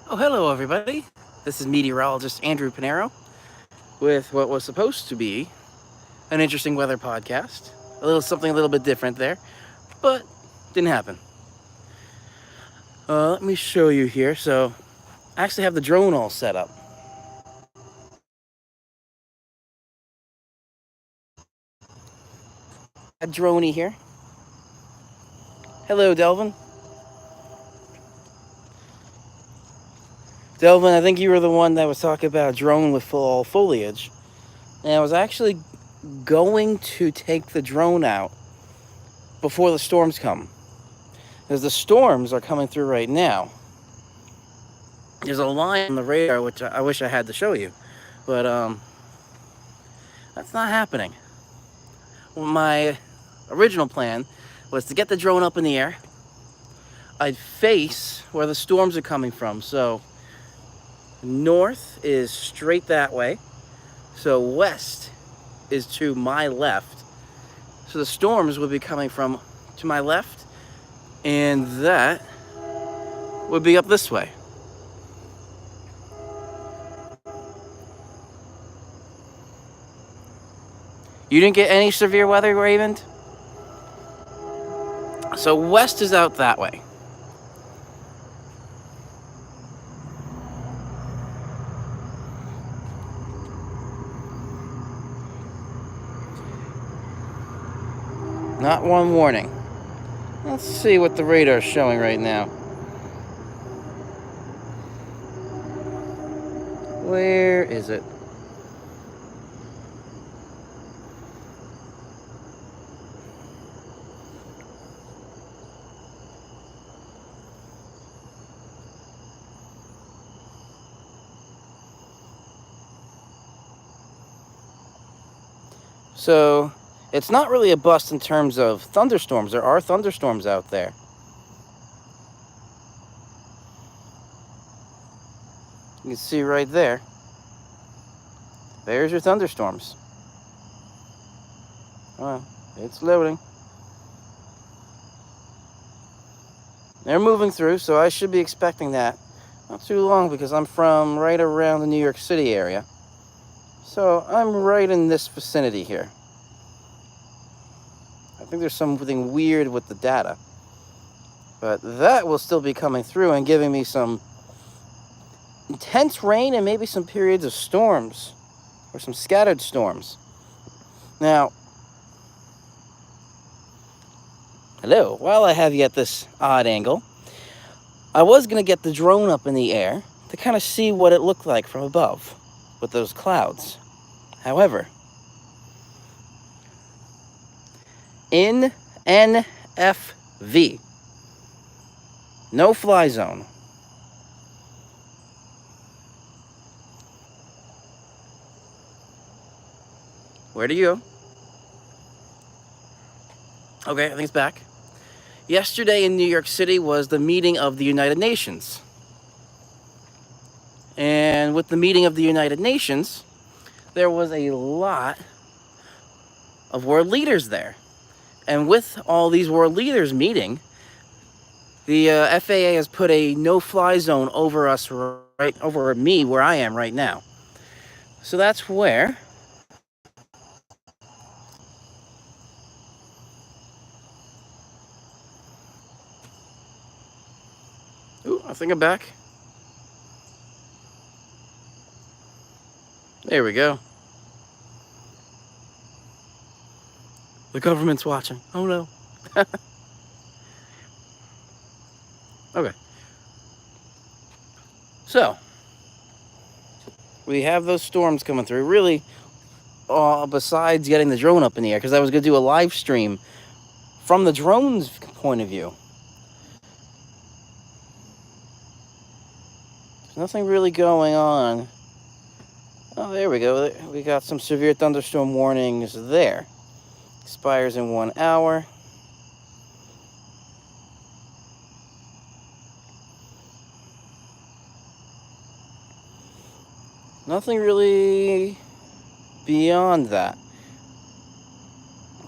Oh, hello, everybody. This is meteorologist Andrew Pinero with what was supposed to be an interesting weather podcast. Something a little bit different there, but didn't happen. Let me show you here. So, I actually have the drone all set up. A droney here. Hello, Delvin. Delvin, I think you were the one that was talking about a drone with fall foliage. And I was actually going to take the drone out before the storms come. Because the storms are coming through right now. There's a line on the radar which I wish I had to show you, but that's not happening. Well, my original plan was to get the drone up in the air. I'd face where the storms are coming from. So north is straight that way. So west is to my left. So the storms would be coming from to my left, and that would be up this way. You didn't get any severe weather, Raymond? So west is out that way. Not one warning. Let's see what the radar is showing right now. Where is it? So it's not really a bust in terms of thunderstorms. There are thunderstorms out there. You can see right there. There's your thunderstorms. Oh, it's loading. They're moving through, so I should be expecting that. Not too long because I'm from right around the New York City area. So I'm right in this vicinity here. I think there's something weird with the data. But that will still be coming through and giving me some intense rain and maybe some periods of storms. Or some scattered storms. Now, hello, while I have you at this odd angle, I was going to get the drone up in the air to kind of see what it looked like from above with those clouds. However, in NFV, no fly zone. Where do you go? Okay, I think it's back. Yesterday in New York City was the meeting of the United Nations. And with the meeting of the United Nations, there was a lot of world leaders there. And with all these world leaders meeting, the FAA has put a no-fly zone over us, right over me, where I am right now. So that's where ooh, I think I'm back. There we go. The government's watching. Oh no. Okay. So, we have those storms coming through. Really, besides getting the drone up in the air, because I was going to do a live stream from the drone's point of view. There's nothing really going on. Oh, there we go. We got some severe thunderstorm warnings there. Expires in 1 hour. Nothing really beyond that.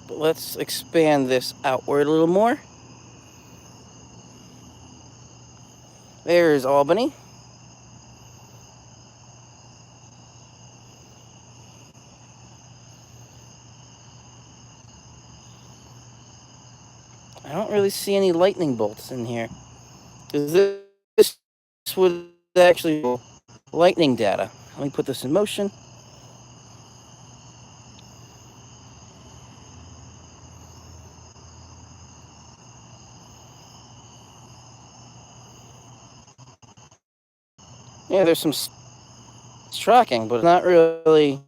But let's expand this outward a little more. There's Albany. really see any lightning bolts in here. Because this would actually be lightning data. Let me put this in motion. Yeah, there's some tracking, but not really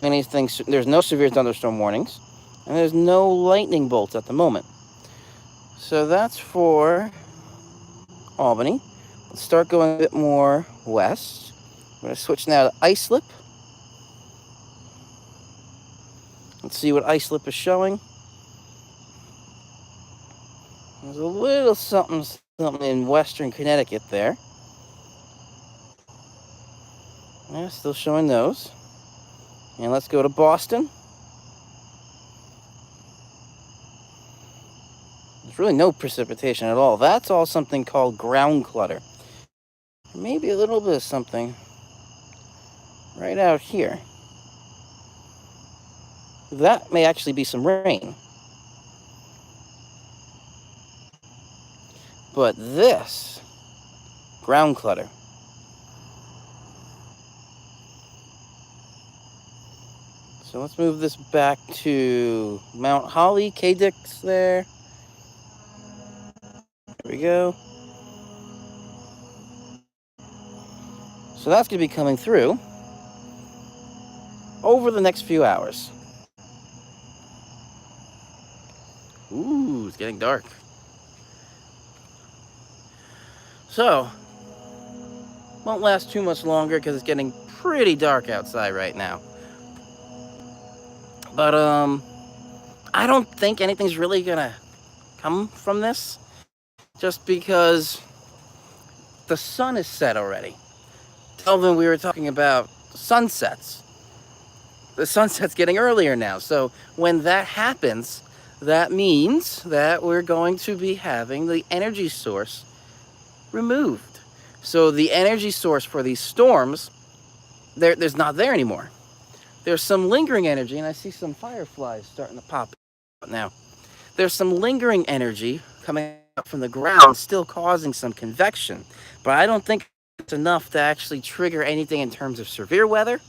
anything. There's no severe thunderstorm warnings, and there's no lightning bolts at the moment. So that's for Albany. Let's start going a bit more west. I'm going to switch now to Islip. Let's see what Islip is showing. There's a little something in western Connecticut there. Yeah, still showing those. And let's go to Boston. There's really no precipitation at all. That's all something called ground clutter. Maybe a little bit of something right out here. That may actually be some rain. But this, ground clutter. So let's move this back to Mount Holly, Cadix there. There we go. So that's going to be coming through over the next few hours. Ooh, it's getting dark. So, won't last too much longer because it's getting pretty dark outside right now. But, I don't think anything's really gonna come from this. Just because the sun is set already. Delvin, we were talking about sunsets. The sunset's getting earlier now. So when that happens, that means that we're going to be having the energy source removed. So the energy source for these storms, there's not there anymore. There's some lingering energy, and I see some fireflies starting to pop out now. There's some lingering energy coming up from the ground, still causing some convection. But I don't think it's enough to actually trigger anything in terms of severe weather.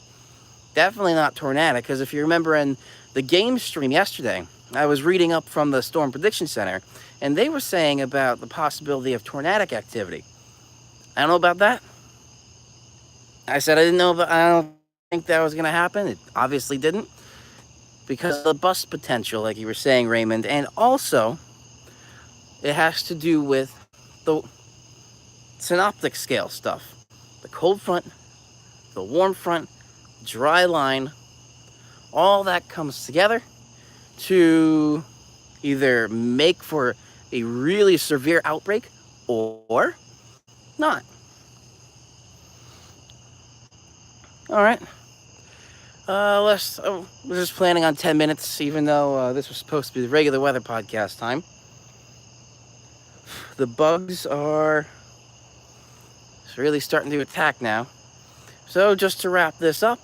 Definitely not tornadic, because if you remember in the game stream yesterday, I was reading up from the Storm Prediction Center, and they were saying about the possibility of tornadic activity. I don't know about that. I said I didn't know, but I don't think that was going to happen. It obviously didn't, because of the bust potential, like you were saying, Raymond. And also, it has to do with the synoptic scale stuff. The cold front, the warm front, dry line, all that comes together to either make for a really severe outbreak or not. All right. We're just planning on 10 minutes, even though this was supposed to be the regular weather podcast time. The bugs are really starting to attack now. So just to wrap this up,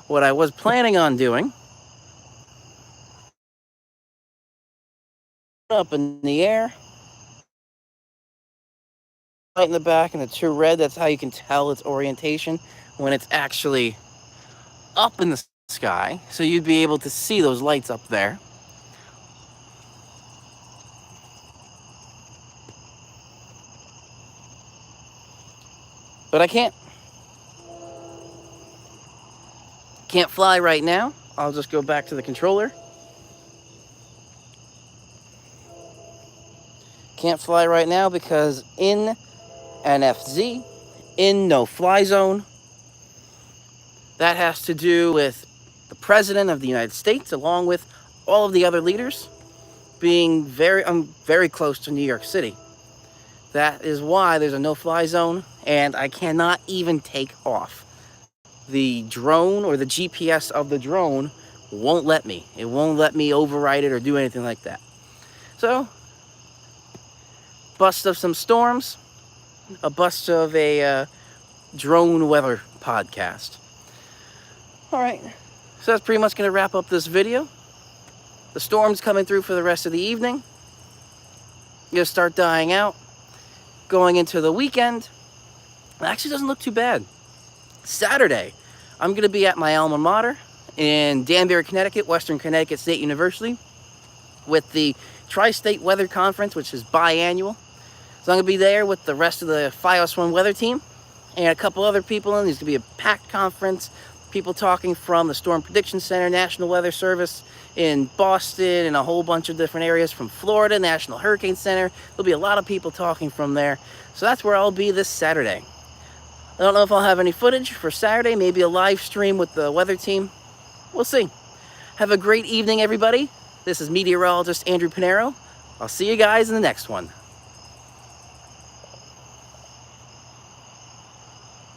what I was planning on doing, up in the air, right in the back, and the two red, that's how you can tell its orientation when it's actually up in the sky. So you'd be able to see those lights up there. But I can't fly right now. I'll just go back to the controller. Can't fly right now because in NFZ, in no-fly zone, that has to do with the President of the United States, along with all of the other leaders, being very close to New York City. That is why there's a no-fly zone, and I cannot even take off. The drone or the GPS of the drone won't let me. It won't let me override it or do anything like that. So, bust of some storms, a bust of a drone weather podcast. All right, so that's pretty much going to wrap up this video. The storm's coming through for the rest of the evening. going to start dying out. Going into the weekend, it actually doesn't look too bad. Saturday, I'm going to be at my alma mater in Danbury, Connecticut, Western Connecticut State University, with the Tri-State Weather Conference, which is biannual. So I'm going to be there with the rest of the FiOS 1 weather team and a couple other people. And there's going to be a packed conference, people talking from the Storm Prediction Center, National Weather Service in Boston, and a whole bunch of different areas from Florida, National Hurricane Center. There'll be a lot of people talking from there. So that's where I'll be this Saturday. I don't know if I'll have any footage for Saturday, maybe a live stream with the weather team. We'll see. Have a great evening, everybody. This is meteorologist Andrew Pinero. I'll see you guys in the next one.